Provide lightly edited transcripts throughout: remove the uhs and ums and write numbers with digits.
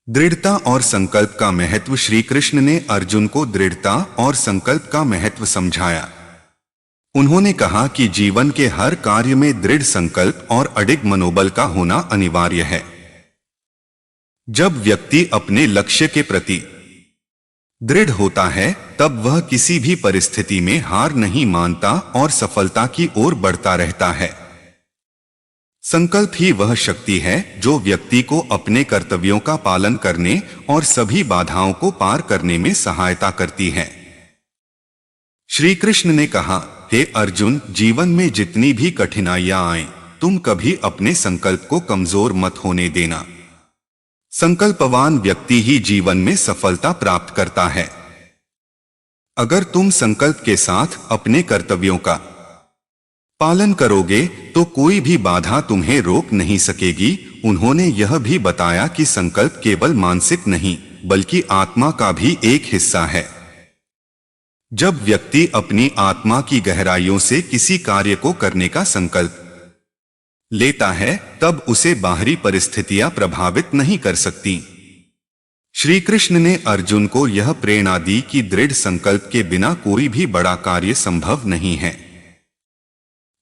दृढ़ता और संकल्प का महत्व। श्री कृष्ण ने अर्जुन को दृढ़ता और संकल्प का महत्व समझाया। उन्होंने कहा कि जीवन के हर कार्य में दृढ़ संकल्प और अडिग मनोबल का होना अनिवार्य है। जब व्यक्ति अपने लक्ष्य के प्रति दृढ़ होता है तब वह किसी भी परिस्थिति में हार नहीं मानता और सफलता की ओर बढ़ता रहता है। संकल्प ही वह शक्ति है जो व्यक्ति को अपने कर्तव्यों का पालन करने और सभी बाधाओं को पार करने में सहायता करती है। श्री कृष्ण ने कहा, हे अर्जुन, जीवन में जितनी भी कठिनाइयां आए, तुम कभी अपने संकल्प को कमजोर मत होने देना। संकल्पवान व्यक्ति ही जीवन में सफलता प्राप्त करता है। अगर तुम संकल्प के साथ अपने कर्तव्यों का पालन करोगे तो कोई भी बाधा तुम्हें रोक नहीं सकेगी। उन्होंने यह भी बताया कि संकल्प केवल मानसिक नहीं बल्कि आत्मा का भी एक हिस्सा है। जब व्यक्ति अपनी आत्मा की गहराइयों से किसी कार्य को करने का संकल्प लेता है तब उसे बाहरी परिस्थितियां प्रभावित नहीं कर सकती। श्री कृष्ण ने अर्जुन को यह प्रेरणा दी कि दृढ़ संकल्प के बिना कोई भी बड़ा कार्य संभव नहीं है,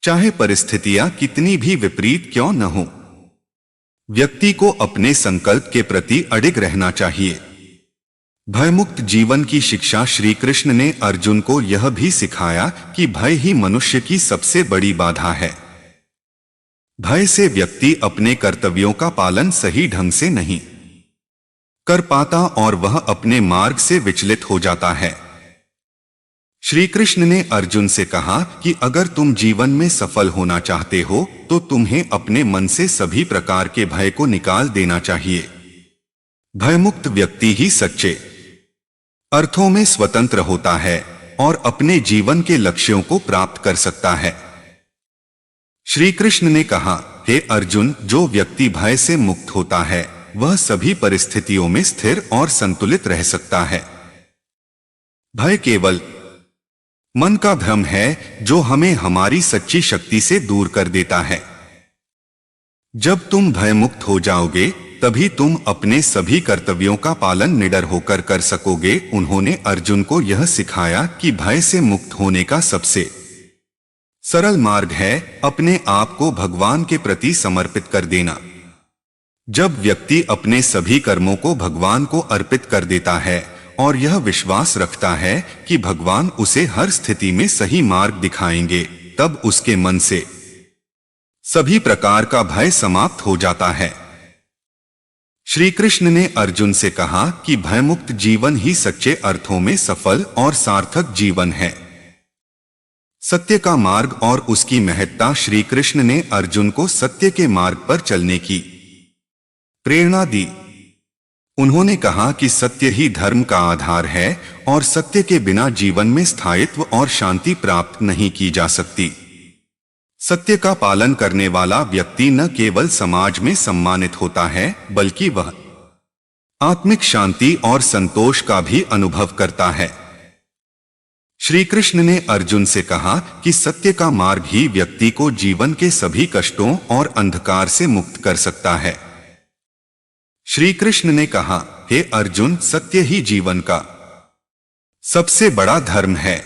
चाहे परिस्थितियां कितनी भी विपरीत क्यों न हो। व्यक्ति को अपने संकल्प के प्रति अडिग रहना चाहिए। भयमुक्त जीवन की शिक्षा। श्री कृष्ण ने अर्जुन को यह भी सिखाया कि भय ही मनुष्य की सबसे बड़ी बाधा है। भय से व्यक्ति अपने कर्तव्यों का पालन सही ढंग से नहीं कर पाता और वह अपने मार्ग से विचलित हो जाता है। श्री कृष्ण ने अर्जुन से कहा कि अगर तुम जीवन में सफल होना चाहते हो तो तुम्हें अपने मन से सभी प्रकार के भय को निकाल देना चाहिए। भयमुक्त व्यक्ति ही सच्चे अर्थों में स्वतंत्र होता है और अपने जीवन के लक्ष्यों को प्राप्त कर सकता है। श्री कृष्ण ने कहा, हे अर्जुन, जो व्यक्ति भय से मुक्त होता है वह सभी परिस्थितियों में स्थिर और संतुलित रह सकता है। भय केवल मन का भ्रम है जो हमें हमारी सच्ची शक्ति से दूर कर देता है। जब तुम भयमुक्त हो जाओगे तभी तुम अपने सभी कर्तव्यों का पालन निडर होकर कर सकोगे। उन्होंने अर्जुन को यह सिखाया कि भय से मुक्त होने का सबसे सरल मार्ग है अपने आप को भगवान के प्रति समर्पित कर देना। जब व्यक्ति अपने सभी कर्मों को भगवान को अर्पित कर देता है और यह विश्वास रखता है कि भगवान उसे हर स्थिति में सही मार्ग दिखाएंगे, तब उसके मन से सभी प्रकार का भय समाप्त हो जाता है। श्री कृष्ण ने अर्जुन से कहा कि भयमुक्त जीवन ही सच्चे अर्थों में सफल और सार्थक जीवन है। सत्य का मार्ग और उसकी महत्ता। श्री कृष्ण ने अर्जुन को सत्य के मार्ग पर चलने की प्रेरणा दी। उन्होंने कहा कि सत्य ही धर्म का आधार है और सत्य के बिना जीवन में स्थायित्व और शांति प्राप्त नहीं की जा सकती। सत्य का पालन करने वाला व्यक्ति न केवल समाज में सम्मानित होता है बल्कि वह आत्मिक शांति और संतोष का भी अनुभव करता है। श्री कृष्ण ने अर्जुन से कहा कि सत्य का मार्ग ही व्यक्ति को जीवन के सभी कष्टों और अंधकार से मुक्त कर सकता है। श्री कृष्ण ने कहा, हे अर्जुन, सत्य ही जीवन का सबसे बड़ा धर्म है।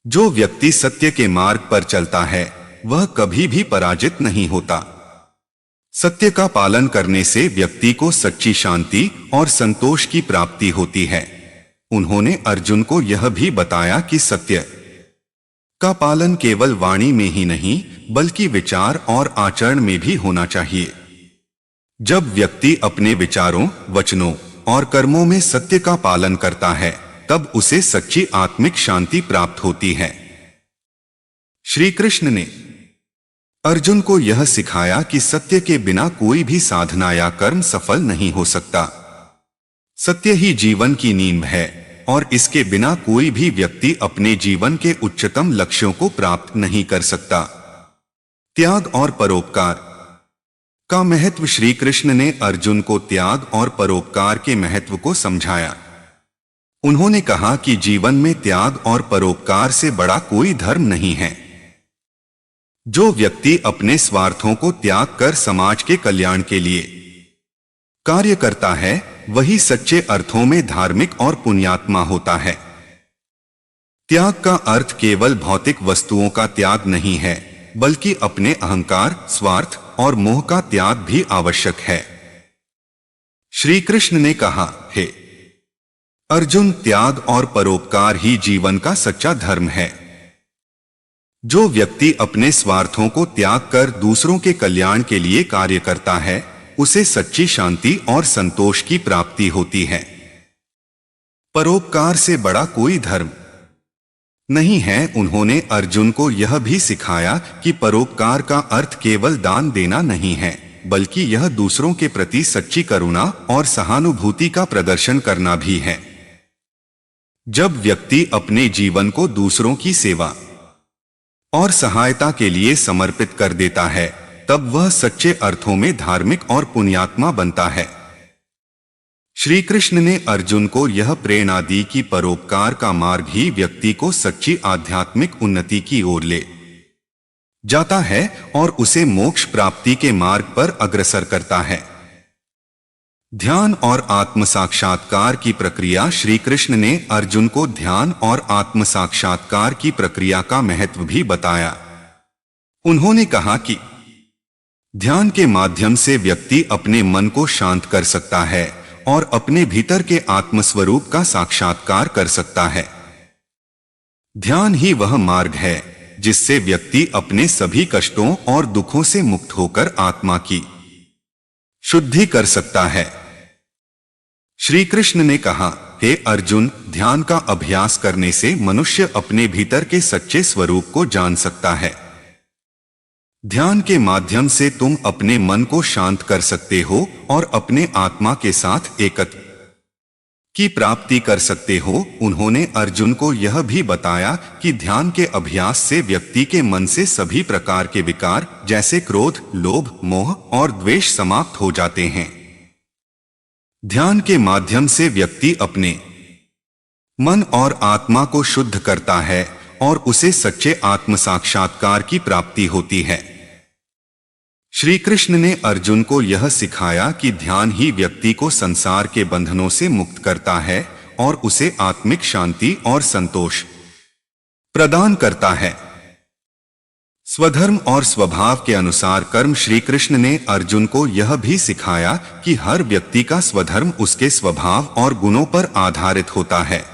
जो व्यक्ति सत्य के मार्ग पर चलता है वह कभी भी पराजित नहीं होता। सत्य का पालन करने से व्यक्ति को सच्ची शांति और संतोष की प्राप्ति होती है। उन्होंने अर्जुन को यह भी बताया कि सत्य का पालन केवल वाणी में ही नहीं बल्कि विचार और आचरण में भी होना चाहिए। जब व्यक्ति अपने विचारों, वचनों और कर्मों में सत्य का पालन करता है तब उसे सच्ची आत्मिक शांति प्राप्त होती है। श्री कृष्ण ने अर्जुन को यह सिखाया कि सत्य के बिना कोई भी साधना या कर्म सफल नहीं हो सकता। सत्य ही जीवन की नींव है और इसके बिना कोई भी व्यक्ति अपने जीवन के उच्चतम लक्ष्यों को प्राप्त नहीं कर सकता। त्याग और परोपकार का महत्व। श्री कृष्ण ने अर्जुन को त्याग और परोपकार के महत्व को समझाया। उन्होंने कहा कि जीवन में त्याग और परोपकार से बड़ा कोई धर्म नहीं है। जो व्यक्ति अपने स्वार्थों को त्याग कर समाज के कल्याण के लिए कार्य करता है वही सच्चे अर्थों में धार्मिक और पुण्यात्मा होता है। त्याग का अर्थ केवल भौतिक वस्तुओं का त्याग नहीं है, बल्कि अपने अहंकार, स्वार्थ और मोह का त्याग भी आवश्यक है। श्री कृष्ण ने कहा, हे अर्जुन, त्याग और परोपकार ही जीवन का सच्चा धर्म है। जो व्यक्ति अपने स्वार्थों को त्याग कर दूसरों के कल्याण के लिए कार्य करता है, उसे सच्ची शांति और संतोष की प्राप्ति होती है। परोपकार से बड़ा कोई धर्म नहीं है। उन्होंने अर्जुन को यह भी सिखाया कि परोपकार का अर्थ केवल दान देना नहीं है, बल्कि यह दूसरों के प्रति सच्ची करुणा और सहानुभूति का प्रदर्शन करना भी है। जब व्यक्ति अपने जीवन को दूसरों की सेवा और सहायता के लिए समर्पित कर देता है, तब वह सच्चे अर्थों में धार्मिक और पुण्यात्मा बनता है। श्री कृष्ण ने अर्जुन को यह प्रेरणा दी कि परोपकार का मार्ग ही व्यक्ति को सच्ची आध्यात्मिक उन्नति की ओर ले जाता है और उसे मोक्ष प्राप्ति के मार्ग पर अग्रसर करता है। ध्यान और आत्म साक्षात्कार की प्रक्रिया। श्री कृष्ण ने अर्जुन को ध्यान और आत्म साक्षात्कार की प्रक्रिया का महत्व भी बताया। उन्होंने कहा कि ध्यान के माध्यम से व्यक्ति अपने मन को शांत कर सकता है और अपने भीतर के आत्मस्वरूप का साक्षात्कार कर सकता है। ध्यान ही वह मार्ग है जिससे व्यक्ति अपने सभी कष्टों और दुखों से मुक्त होकर आत्मा की शुद्धि कर सकता है। श्री कृष्ण ने कहा, हे अर्जुन, ध्यान का अभ्यास करने से मनुष्य अपने भीतर के सच्चे स्वरूप को जान सकता है। ध्यान के माध्यम से तुम अपने मन को शांत कर सकते हो और अपने आत्मा के साथ एकत्व की प्राप्ति कर सकते हो। उन्होंने अर्जुन को यह भी बताया कि ध्यान के अभ्यास से व्यक्ति के मन से सभी प्रकार के विकार जैसे क्रोध, लोभ, मोह और द्वेष समाप्त हो जाते हैं। ध्यान के माध्यम से व्यक्ति अपने मन और आत्मा को शुद्ध करता है और उसे सच्चे आत्म साक्षात्कार की प्राप्ति होती है। श्री कृष्ण ने अर्जुन को यह सिखाया कि ध्यान ही व्यक्ति को संसार के बंधनों से मुक्त करता है और उसे आत्मिक शांति और संतोष प्रदान करता है। स्वधर्म और स्वभाव के अनुसार कर्म। श्री कृष्ण ने अर्जुन को यह भी सिखाया कि हर व्यक्ति का स्वधर्म उसके स्वभाव और गुणों पर आधारित होता है।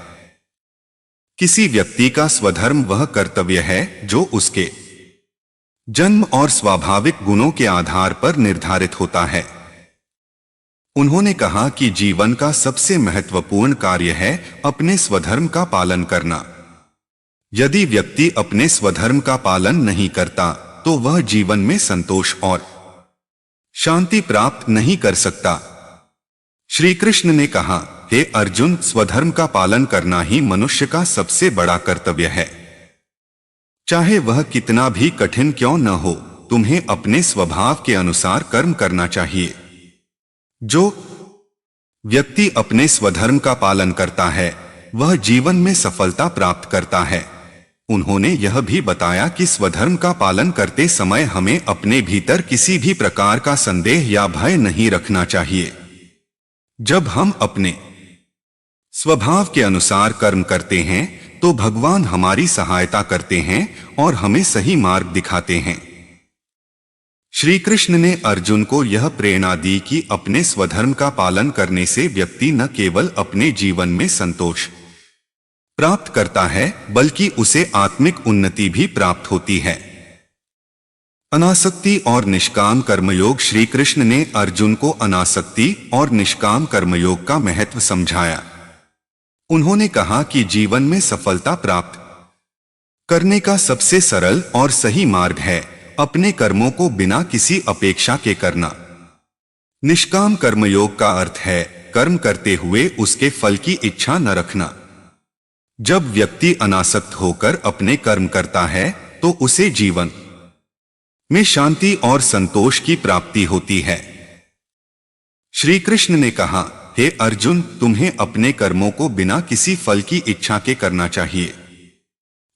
किसी व्यक्ति का स्वधर्म वह कर्तव्य है जो उसके जन्म और स्वाभाविक गुणों के आधार पर निर्धारित होता है। उन्होंने कहा कि जीवन का सबसे महत्वपूर्ण कार्य है अपने स्वधर्म का पालन करना। यदि व्यक्ति अपने स्वधर्म का पालन नहीं करता तो वह जीवन में संतोष और शांति प्राप्त नहीं कर सकता। श्री कृष्ण ने कहा, हे अर्जुन, स्वधर्म का पालन करना ही मनुष्य का सबसे बड़ा कर्तव्य है। चाहे वह कितना भी कठिन क्यों न हो, तुम्हें अपने स्वभाव के अनुसार कर्म करना चाहिए। जो व्यक्ति अपने स्वधर्म का पालन करता है वह जीवन में सफलता प्राप्त करता है। उन्होंने यह भी बताया कि स्वधर्म का पालन करते समय हमें अपने भीतर किसी भी प्रकार का संदेह या भय नहीं रखना चाहिए। जब हम अपने स्वभाव के अनुसार कर्म करते हैं तो भगवान हमारी सहायता करते हैं और हमें सही मार्ग दिखाते हैं। श्री कृष्ण ने अर्जुन को यह प्रेरणा दी कि अपने स्वधर्म का पालन करने से व्यक्ति न केवल अपने जीवन में संतोष प्राप्त करता है बल्कि उसे आत्मिक उन्नति भी प्राप्त होती है। अनासक्ति और निष्काम कर्मयोग। श्री कृष्ण ने अर्जुन को अनासक्ति और निष्काम कर्मयोग का महत्व समझाया। उन्होंने कहा कि जीवन में सफलता प्राप्त करने का सबसे सरल और सही मार्ग है अपने कर्मों को बिना किसी अपेक्षा के करना। निष्काम कर्मयोग का अर्थ है कर्म करते हुए उसके फल की इच्छा न रखना। जब व्यक्ति अनासक्त होकर अपने कर्म करता है तो उसे जीवन में शांति और संतोष की प्राप्ति होती है। श्री कृष्ण ने कहा, हे अर्जुन, तुम्हें अपने कर्मों को बिना किसी फल की इच्छा के करना चाहिए।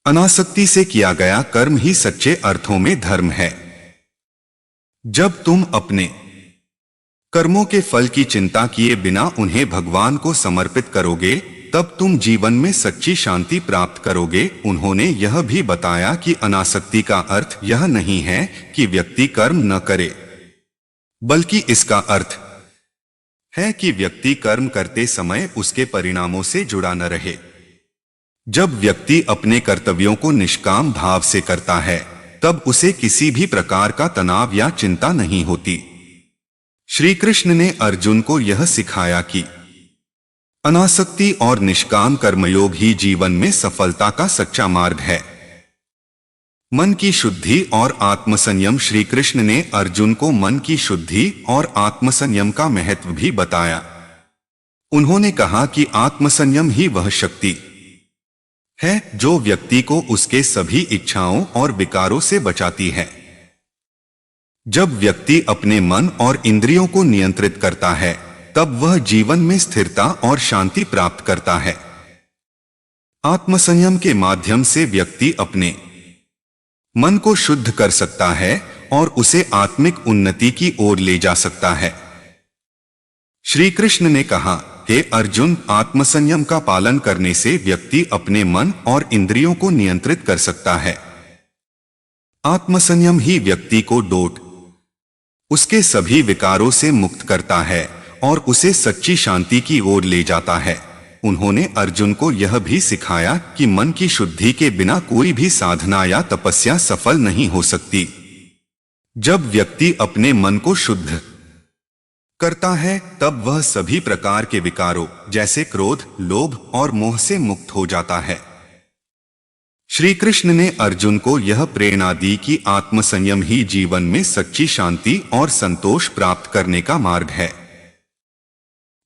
अनासक्ति से किया गया कर्म ही सच्चे अर्थों में धर्म है। जब तुम अपने कर्मों के फल की चिंता किए बिना उन्हें भगवान को समर्पित करोगे तब तुम जीवन में सच्ची शांति प्राप्त करोगे। उन्होंने यह भी बताया कि अनासक्ति का अर्थ यह नहीं है कि व्यक्ति कर्म न करे, बल्कि इसका अर्थ है कि व्यक्ति कर्म करते समय उसके परिणामों से जुड़ा न रहे। जब व्यक्ति अपने कर्तव्यों को निष्काम भाव से करता है तब उसे किसी भी प्रकार का तनाव या चिंता नहीं होती। श्री कृष्ण ने अर्जुन को यह सिखाया कि अनासक्ति और निष्काम कर्मयोग ही जीवन में सफलता का सच्चा मार्ग है। मन की शुद्धि और आत्मसंयम। श्री कृष्ण ने अर्जुन को मन की शुद्धि और आत्मसंयम का महत्व भी बताया। उन्होंने कहा कि आत्मसंयम ही वह शक्ति है जो व्यक्ति को उसके सभी इच्छाओं और विकारों से बचाती है। जब व्यक्ति अपने मन और इंद्रियों को नियंत्रित करता है तब वह जीवन में स्थिरता और शांति प्राप्त करता है। आत्मसंयम के माध्यम से व्यक्ति अपने मन को शुद्ध कर सकता है और उसे आत्मिक उन्नति की ओर ले जा सकता है। श्री कृष्ण ने कहा, हे अर्जुन, आत्मसंयम का पालन करने से व्यक्ति अपने मन और इंद्रियों को नियंत्रित कर सकता है। आत्मसंयम ही व्यक्ति को उसके सभी विकारों से मुक्त करता है और उसे सच्ची शांति की ओर ले जाता है। उन्होंने अर्जुन को यह भी सिखाया कि मन की शुद्धि के बिना कोई भी साधना या तपस्या सफल नहीं हो सकती। जब व्यक्ति अपने मन को शुद्ध करता है तब वह सभी प्रकार के विकारों जैसे क्रोध, लोभ और मोह से मुक्त हो जाता है। श्री कृष्ण ने अर्जुन को यह प्रेरणा दी कि आत्मसंयम ही जीवन में सच्ची शांति और संतोष प्राप्त करने का मार्ग है।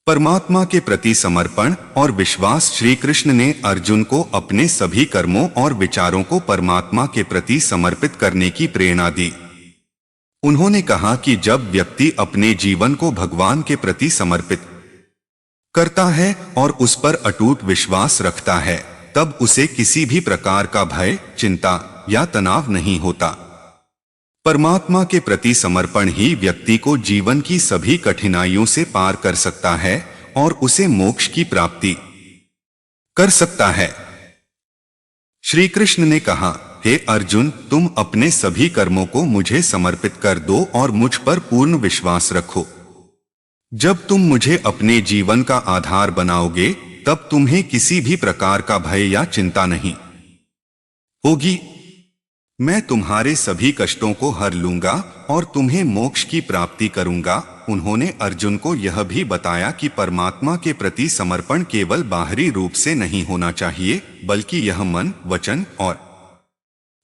परमात्मा के प्रति समर्पण और विश्वास। श्री कृष्ण ने अर्जुन को अपने सभी कर्मों और विचारों को परमात्मा के प्रति समर्पित करने की प्रेरणा दी। उन्होंने कहा कि जब व्यक्ति अपने जीवन को भगवान के प्रति समर्पित करता है और उस पर अटूट विश्वास रखता है तब उसे किसी भी प्रकार का भय, चिंता या तनाव नहीं होता। परमात्मा के प्रति समर्पण ही व्यक्ति को जीवन की सभी कठिनाइयों से पार कर सकता है और उसे मोक्ष की प्राप्ति कर सकता है। श्री कृष्ण ने कहा, हे अर्जुन, तुम अपने सभी कर्मों को मुझे समर्पित कर दो और मुझ पर पूर्ण विश्वास रखो। जब तुम मुझे अपने जीवन का आधार बनाओगे तब तुम्हें किसी भी प्रकार का भय या चिंता नहीं होगी। मैं तुम्हारे सभी कष्टों को हर लूंगा और तुम्हें मोक्ष की प्राप्ति करूंगा। उन्होंने अर्जुन को यह भी बताया कि परमात्मा के प्रति समर्पण केवल बाहरी रूप से नहीं होना चाहिए, बल्कि यह मन, वचन और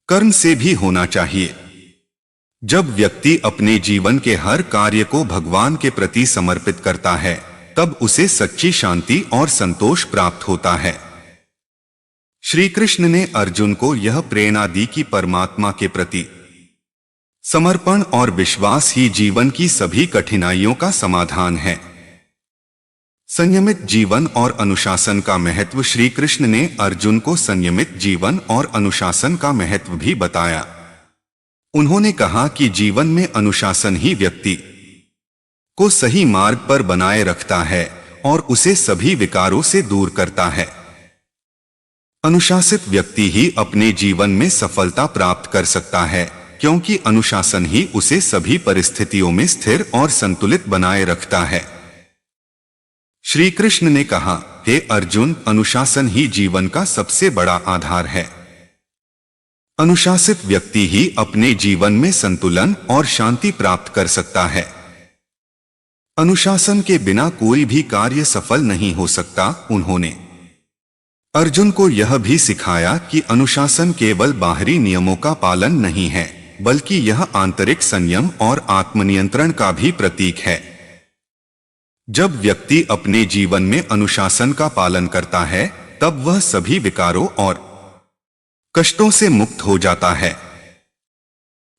कर्म से भी होना चाहिए। जब व्यक्ति अपने जीवन के हर कार्य को भगवान के प्रति समर्पित करता है तब उसे सच्ची शांति और संतोष प्राप्त होता है। श्री कृष्ण ने अर्जुन को यह प्रेरणा दी कि परमात्मा के प्रति समर्पण और विश्वास ही जीवन की सभी कठिनाइयों का समाधान है। संयमित जीवन और अनुशासन का महत्व। श्री कृष्ण ने अर्जुन को संयमित जीवन और अनुशासन का महत्व भी बताया। उन्होंने कहा कि जीवन में अनुशासन ही व्यक्ति को सही मार्ग पर बनाए रखता है और उसे सभी विकारों से दूर करता है। अनुशासित व्यक्ति ही अपने जीवन में सफलता प्राप्त कर सकता है, क्योंकि अनुशासन ही उसे सभी परिस्थितियों में स्थिर और संतुलित बनाए रखता है। श्री कृष्ण ने कहा, हे अर्जुन, अनुशासन ही जीवन का सबसे बड़ा आधार है। अनुशासित व्यक्ति ही अपने जीवन में संतुलन और शांति प्राप्त कर सकता है। अनुशासन के बिना कोई भी कार्य सफल नहीं हो सकता। उन्होंने अर्जुन को यह भी सिखाया कि अनुशासन केवल बाहरी नियमों का पालन नहीं है, बल्कि यह आंतरिक संयम और आत्मनियंत्रण का भी प्रतीक है। जब व्यक्ति अपने जीवन में अनुशासन का पालन करता है तब वह सभी विकारों और कष्टों से मुक्त हो जाता है।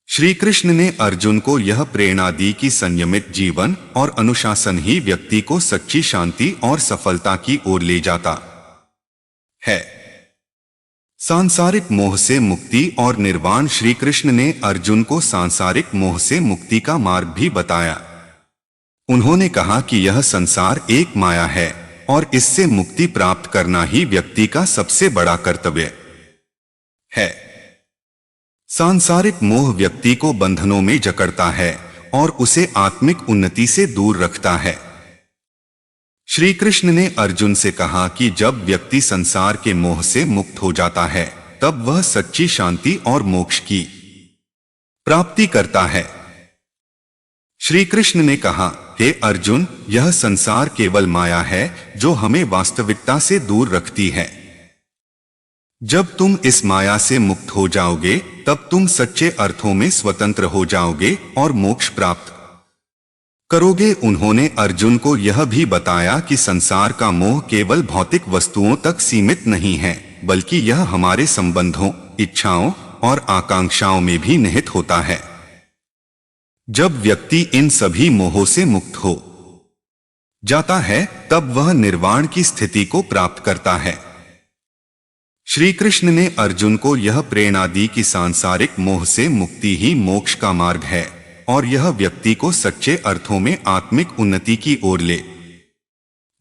श्री कृष्ण ने अर्जुन को यह प्रेरणा दी कि संयमित जीवन और अनुशासन ही व्यक्ति को सच्ची शांति और सफलता की ओर ले जाता है। सांसारिक मोह से मुक्ति और निर्वाण। श्री कृष्ण ने अर्जुन को सांसारिक मोह से मुक्ति का मार्ग भी बताया। उन्होंने कहा कि यह संसार एक माया है और इससे मुक्ति प्राप्त करना ही व्यक्ति का सबसे बड़ा कर्तव्य है। सांसारिक मोह व्यक्ति को बंधनों में जकड़ता है और उसे आत्मिक उन्नति से दूर रखता है। श्री कृष्ण ने अर्जुन से कहा कि जब व्यक्ति संसार के मोह से मुक्त हो जाता है तब वह सच्ची शांति और मोक्ष की प्राप्ति करता है। श्री कृष्ण ने कहा, हे अर्जुन, यह संसार केवल माया है जो हमें वास्तविकता से दूर रखती है। जब तुम इस माया से मुक्त हो जाओगे तब तुम सच्चे अर्थों में स्वतंत्र हो जाओगे और मोक्ष प्राप्त करोगे। उन्होंने अर्जुन को यह भी बताया कि संसार का मोह केवल भौतिक वस्तुओं तक सीमित नहीं है, बल्कि यह हमारे संबंधों, इच्छाओं और आकांक्षाओं में भी निहित होता है। जब व्यक्ति इन सभी मोहों से मुक्त हो जाता है तब वह निर्वाण की स्थिति को प्राप्त करता है। श्री कृष्ण ने अर्जुन को यह प्रेरणा दी कि सांसारिक मोह से मुक्ति ही मोक्ष का मार्ग है और यह व्यक्ति को सच्चे अर्थों में आत्मिक उन्नति की ओर ले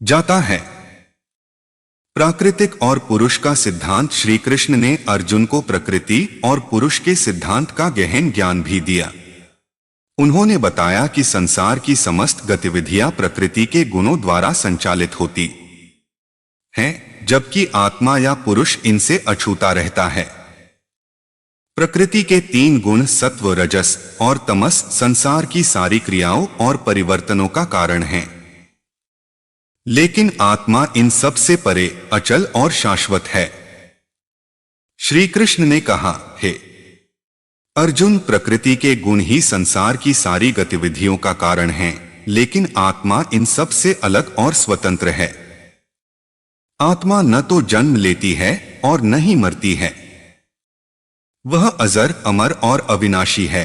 जाता है। प्राकृतिक और पुरुष का सिद्धांत। श्री कृष्ण ने अर्जुन को प्रकृति और पुरुष के सिद्धांत का गहन ज्ञान भी दिया। उन्होंने बताया कि संसार की समस्त गतिविधियां प्रकृति के गुणों द्वारा संचालित होती हैं, जबकि आत्मा या पुरुष इनसे अछूता रहता है। प्रकृति के 3 गुण सत्व, रजस और तमस संसार की सारी क्रियाओं और परिवर्तनों का कारण हैं। लेकिन आत्मा इन सब से परे, अचल और शाश्वत है। श्री कृष्ण ने कहा, हे अर्जुन, प्रकृति के गुण ही संसार की सारी गतिविधियों का कारण हैं, लेकिन आत्मा इन सब से अलग और स्वतंत्र है। आत्मा न तो जन्म लेती है और न ही मरती है। वह अजर, अमर और अविनाशी है।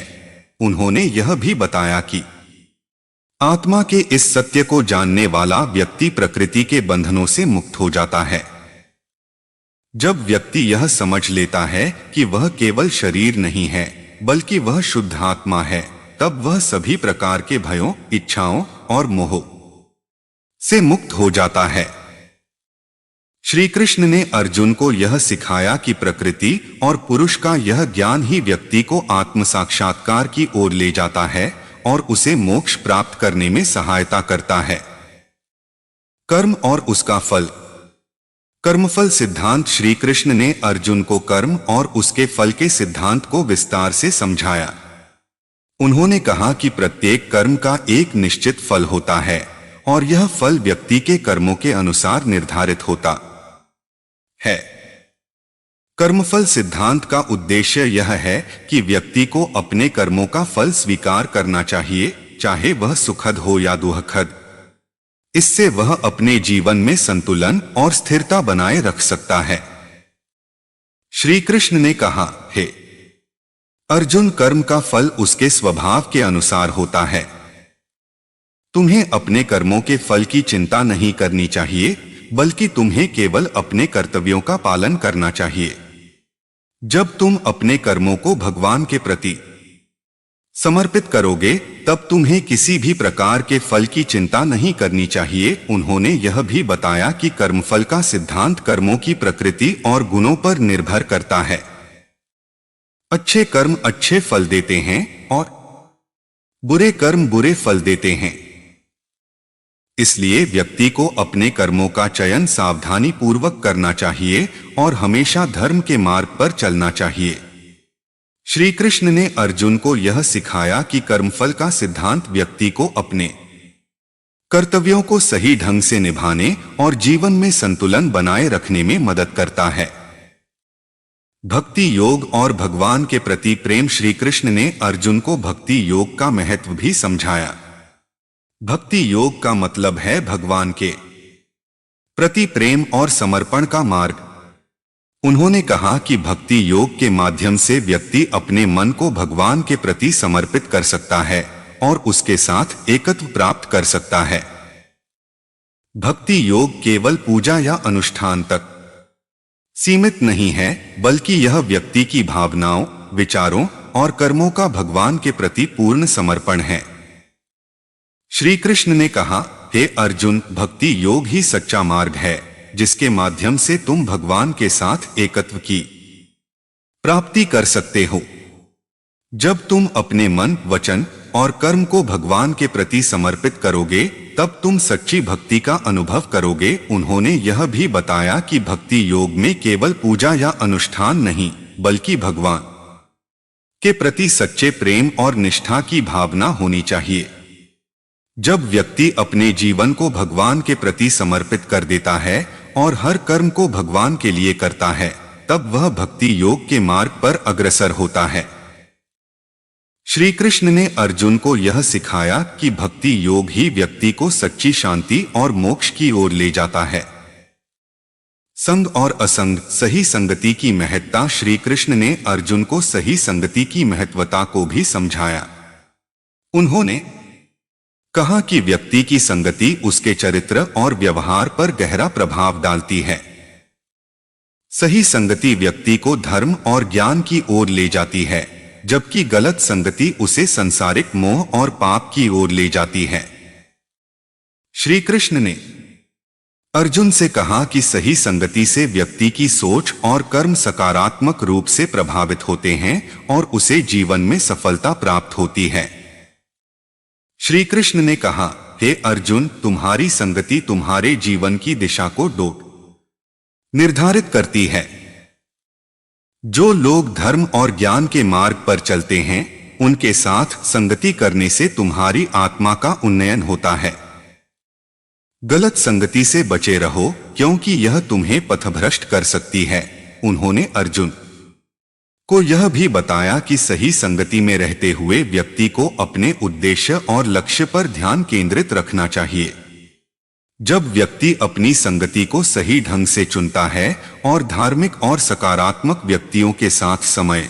उन्होंने यह भी बताया कि आत्मा के इस सत्य को जानने वाला व्यक्ति प्रकृति के बंधनों से मुक्त हो जाता है। जब व्यक्ति यह समझ लेता है कि वह केवल शरीर नहीं है बल्कि वह शुद्ध आत्मा है, तब वह सभी प्रकार के भयों, इच्छाओं और मोह से मुक्त हो जाता है। श्री कृष्ण ने अर्जुन को यह सिखाया कि प्रकृति और पुरुष का यह ज्ञान ही व्यक्ति को आत्म साक्षात्कार की ओर ले जाता है और उसे मोक्ष प्राप्त करने में सहायता करता है। कर्म और उसका फल। कर्मफल सिद्धांत। श्री कृष्ण ने अर्जुन को कर्म और उसके फल के सिद्धांत को विस्तार से समझाया। उन्होंने कहा कि प्रत्येक कर्म का एक निश्चित फल होता है और यह फल व्यक्ति के कर्मों के अनुसार निर्धारित होता है। कर्मफल सिद्धांत का उद्देश्य यह है कि व्यक्ति को अपने कर्मों का फल स्वीकार करना चाहिए, चाहे वह सुखद हो या दुखद। इससे वह अपने जीवन में संतुलन और स्थिरता बनाए रख सकता है। श्री कृष्ण ने कहा, हे अर्जुन, कर्म का फल उसके स्वभाव के अनुसार होता है। तुम्हें अपने कर्मों के फल की चिंता नहीं करनी चाहिए, बल्कि तुम्हें केवल अपने कर्तव्यों का पालन करना चाहिए। जब तुम अपने कर्मों को भगवान के प्रति समर्पित करोगे तब तुम्हें किसी भी प्रकार के फल की चिंता नहीं करनी चाहिए। उन्होंने यह भी बताया कि कर्मफल का सिद्धांत कर्मों की प्रकृति और गुणों पर निर्भर करता है। अच्छे कर्म अच्छे फल देते हैं और बुरे कर्म बुरे फल देते हैं। इसलिए व्यक्ति को अपने कर्मों का चयन सावधानी पूर्वक करना चाहिए और हमेशा धर्म के मार्ग पर चलना चाहिए। श्री कृष्ण ने अर्जुन को यह सिखाया कि कर्मफल का सिद्धांत व्यक्ति को अपने कर्तव्यों को सही ढंग से निभाने और जीवन में संतुलन बनाए रखने में मदद करता है। भक्ति योग और भगवान के प्रति प्रेम। श्री कृष्ण ने अर्जुन को भक्ति योग का महत्व भी समझाया। भक्ति योग का मतलब है भगवान के प्रति प्रेम और समर्पण का मार्ग। उन्होंने कहा कि भक्ति योग के माध्यम से व्यक्ति अपने मन को भगवान के प्रति समर्पित कर सकता है और उसके साथ एकत्व प्राप्त कर सकता है। भक्ति योग केवल पूजा या अनुष्ठान तक सीमित नहीं है, बल्कि यह व्यक्ति की भावनाओं, विचारों और कर्मों का भगवान के प्रति पूर्ण समर्पण है। श्री कृष्ण ने कहा, हे अर्जुन, भक्ति योग ही सच्चा मार्ग है जिसके माध्यम से तुम भगवान के साथ एकत्व की प्राप्ति कर सकते हो। जब तुम अपने मन, वचन और कर्म को भगवान के प्रति समर्पित करोगे तब तुम सच्ची भक्ति का अनुभव करोगे। उन्होंने यह भी बताया कि भक्ति योग में केवल पूजा या अनुष्ठान नहीं बल्कि भगवान के प्रति सच्चे प्रेम और निष्ठा की भावना होनी चाहिए। जब व्यक्ति अपने जीवन को भगवान के प्रति समर्पित कर देता है और हर कर्म को भगवान के लिए करता है तब वह भक्ति योग के मार्ग पर अग्रसर होता है। श्री कृष्ण ने अर्जुन को यह सिखाया कि भक्ति योग ही व्यक्ति को सच्ची शांति और मोक्ष की ओर ले जाता है। संग और असंग सही संगति की महत्ता। श्री कृष्ण ने अर्जुन को सही संगति की महत्वता को भी समझाया। उन्होंने कहा कि व्यक्ति की संगति उसके चरित्र और व्यवहार पर गहरा प्रभाव डालती है। सही संगति व्यक्ति को धर्म और ज्ञान की ओर ले जाती है, जबकि गलत संगति उसे सांसारिक मोह और पाप की ओर ले जाती है। श्री कृष्ण ने अर्जुन से कहा कि सही संगति से व्यक्ति की सोच और कर्म सकारात्मक रूप से प्रभावित होते हैं और उसे जीवन में सफलता प्राप्त होती है। श्री कृष्ण ने कहा, हे अर्जुन, तुम्हारी संगति तुम्हारे जीवन की दिशा को निर्धारित करती है। जो लोग धर्म और ज्ञान के मार्ग पर चलते हैं उनके साथ संगति करने से तुम्हारी आत्मा का उन्नयन होता है। गलत संगति से बचे रहो क्योंकि यह तुम्हें पथभ्रष्ट कर सकती है। उन्होंने अर्जुन को यह भी बताया कि सही संगति में रहते हुए व्यक्ति को अपने उद्देश्य और लक्ष्य पर ध्यान केंद्रित रखना चाहिए। जब व्यक्ति अपनी संगति को सही ढंग से चुनता है और धार्मिक और सकारात्मक व्यक्तियों के साथ समय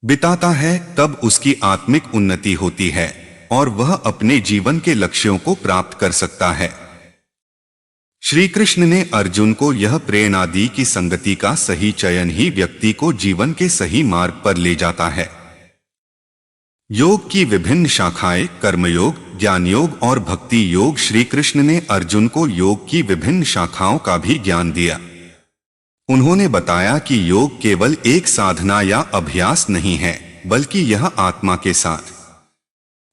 बिताता है तब उसकी आत्मिक उन्नति होती है और वह अपने जीवन के लक्ष्यों को प्राप्त कर सकता है। श्री कृष्ण ने अर्जुन को यह प्रेरणा दी कि संगति का सही चयन ही व्यक्ति को जीवन के सही मार्ग पर ले जाता है। योग की विभिन्न शाखाएं कर्मयोग, ज्ञान योग और भक्ति योग। श्री कृष्ण ने अर्जुन को योग की विभिन्न शाखाओं का भी ज्ञान दिया। उन्होंने बताया कि योग केवल एक साधना या अभ्यास नहीं है बल्कि यह आत्मा के साथ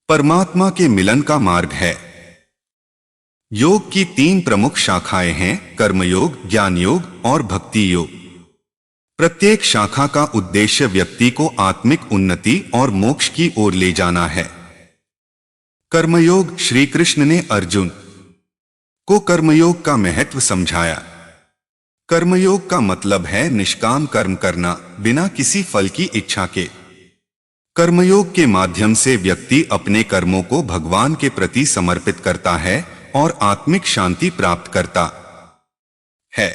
परमात्मा के मिलन का मार्ग है। योग की 3 प्रमुख शाखाएं हैं, कर्मयोग, ज्ञान योग और भक्ति योग। प्रत्येक शाखा का उद्देश्य व्यक्ति को आत्मिक उन्नति और मोक्ष की ओर ले जाना है। कर्मयोग। श्री कृष्ण ने अर्जुन को कर्मयोग का महत्व समझाया। कर्मयोग का मतलब है निष्काम कर्म करना बिना किसी फल की इच्छा के। कर्मयोग के माध्यम से व्यक्ति अपने कर्मों को भगवान के प्रति समर्पित करता है और आत्मिक शांति प्राप्त करता है।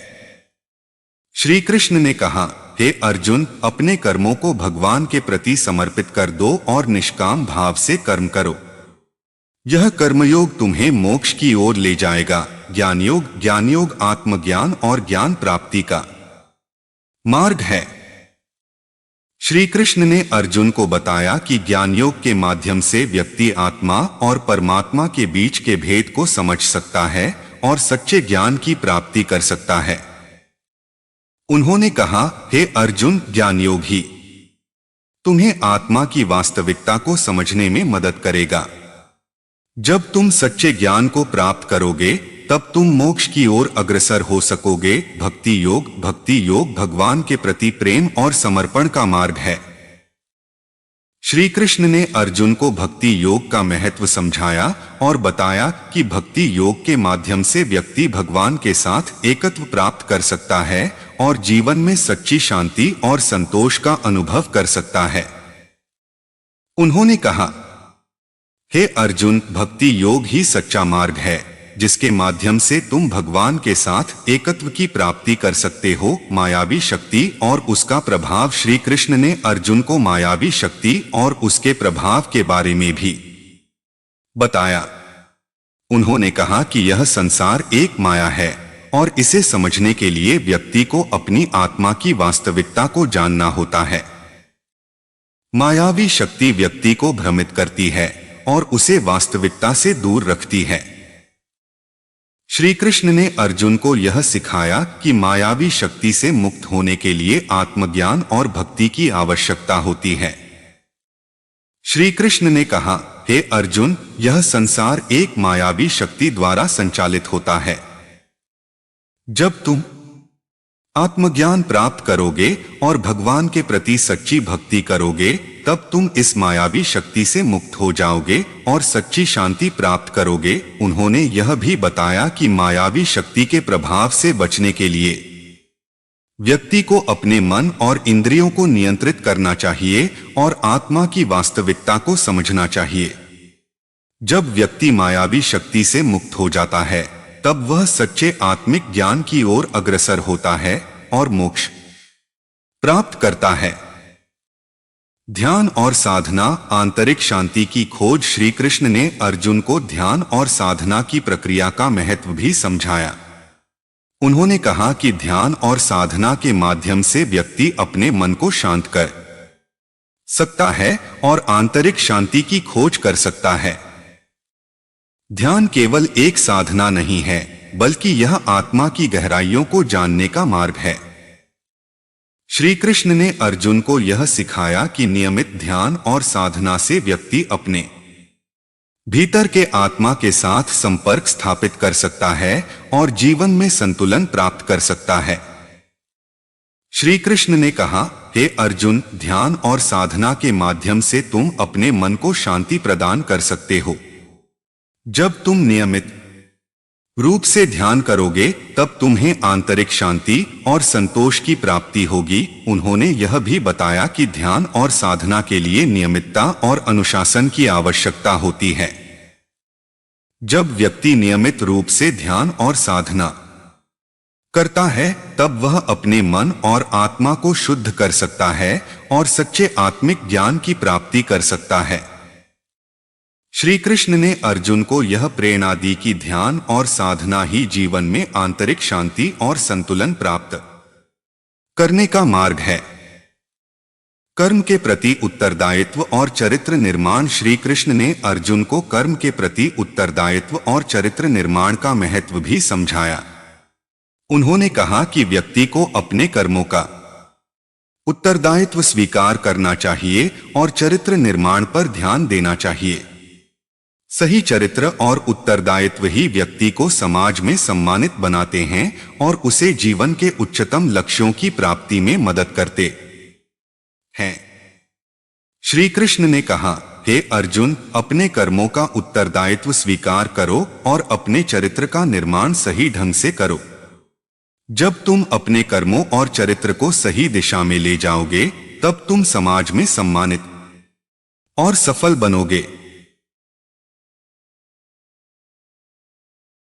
श्री कृष्ण ने कहा, हे अर्जुन, अपने कर्मों को भगवान के प्रति समर्पित कर दो और निष्काम भाव से कर्म करो। यह कर्मयोग तुम्हें मोक्ष की ओर ले जाएगा। ज्ञान योग आत्मज्ञान और ज्ञान प्राप्ति का मार्ग है। श्री कृष्ण ने अर्जुन को बताया कि ज्ञान योग के माध्यम से व्यक्ति आत्मा और परमात्मा के बीच के भेद को समझ सकता है और सच्चे ज्ञान की प्राप्ति कर सकता है। उन्होंने कहा, हे अर्जुन, ज्ञान योग ही तुम्हें आत्मा की वास्तविकता को समझने में मदद करेगा। जब तुम सच्चे ज्ञान को प्राप्त करोगे तब तुम मोक्ष की ओर अग्रसर हो सकोगे। भक्ति योग भगवान के प्रति प्रेम और समर्पण का मार्ग है। श्री कृष्ण ने अर्जुन को भक्ति योग का महत्व समझाया और बताया कि भक्ति योग के माध्यम से व्यक्ति भगवान के साथ एकत्व प्राप्त कर सकता है और जीवन में सच्ची शांति और संतोष का अनुभव कर सकता है। उन्होंने कहा, हे अर्जुन, भक्ति योग ही सच्चा मार्ग है जिसके माध्यम से तुम भगवान के साथ एकत्व की प्राप्ति कर सकते हो। मायावी शक्ति और उसका प्रभाव। श्री कृष्ण ने अर्जुन को मायावी शक्ति और उसके प्रभाव के बारे में भी बताया। उन्होंने कहा कि यह संसार एक माया है और इसे समझने के लिए व्यक्ति को अपनी आत्मा की वास्तविकता को जानना होता है। मायावी शक्ति व्यक्ति को भ्रमित करती है और उसे वास्तविकता से दूर रखती है। श्री कृष्ण ने अर्जुन को यह सिखाया कि मायावी शक्ति से मुक्त होने के लिए आत्मज्ञान और भक्ति की आवश्यकता होती है। श्री कृष्ण ने कहा, हे अर्जुन, यह संसार एक मायावी शक्ति द्वारा संचालित होता है। जब तुम आत्मज्ञान प्राप्त करोगे और भगवान के प्रति सच्ची भक्ति करोगे, तब तुम इस मायावी शक्ति से मुक्त हो जाओगे और सच्ची शांति प्राप्त करोगे। उन्होंने यह भी बताया कि मायावी शक्ति के प्रभाव से बचने के लिए व्यक्ति को अपने मन और इंद्रियों को नियंत्रित करना चाहिए और आत्मा की वास्तविकता को समझना चाहिए। जब व्यक्ति मायावी शक्ति से मुक्त हो जाता है, तब वह सच्चे आत्मिक ज्ञान की ओर अग्रसर होता है और मोक्ष प्राप्त करता है। ध्यान और साधना, आंतरिक शांति की खोज। श्री कृष्ण ने अर्जुन को ध्यान और साधना की प्रक्रिया का महत्व भी समझाया। उन्होंने कहा कि ध्यान और साधना के माध्यम से व्यक्ति अपने मन को शांत कर सकता है और आंतरिक शांति की खोज कर सकता है। ध्यान केवल एक साधना नहीं है, बल्कि यह आत्मा की गहराइयों को जानने का मार्ग है। श्री कृष्ण ने अर्जुन को यह सिखाया कि नियमित ध्यान और साधना से व्यक्ति अपने भीतर के आत्मा के साथ संपर्क स्थापित कर सकता है और जीवन में संतुलन प्राप्त कर सकता है। श्री कृष्ण ने कहा, हे अर्जुन, ध्यान और साधना के माध्यम से तुम अपने मन को शांति प्रदान कर सकते हो। जब तुम नियमित रूप से ध्यान करोगे, तब तुम्हें आंतरिक शांति और संतोष की प्राप्ति होगी। उन्होंने यह भी बताया कि ध्यान और साधना के लिए नियमितता और अनुशासन की आवश्यकता होती है। जब व्यक्ति नियमित रूप से ध्यान और साधना करता है, तब वह अपने मन और आत्मा को शुद्ध कर सकता है और सच्चे आत्मिक ज्ञान की प्राप्ति कर सकता है। श्री कृष्ण ने अर्जुन को यह प्रेरणा दी कि ध्यान और साधना ही जीवन में आंतरिक शांति और संतुलन प्राप्त करने का मार्ग है। कर्म के प्रति उत्तरदायित्व और चरित्र निर्माण। श्री कृष्ण ने अर्जुन को कर्म के प्रति उत्तरदायित्व और चरित्र निर्माण का महत्व भी समझाया। उन्होंने कहा कि व्यक्ति को अपने कर्मों का उत्तरदायित्व स्वीकार करना चाहिए और चरित्र निर्माण पर ध्यान देना चाहिए। सही चरित्र और उत्तरदायित्व ही व्यक्ति को समाज में सम्मानित बनाते हैं और उसे जीवन के उच्चतम लक्ष्यों की प्राप्ति में मदद करते हैं। श्री कृष्ण ने कहा, हे अर्जुन, अपने कर्मों का उत्तरदायित्व स्वीकार करो और अपने चरित्र का निर्माण सही ढंग से करो। जब तुम अपने कर्मों और चरित्र को सही दिशा में ले जाओगे, तब तुम समाज में सम्मानित और सफल बनोगे।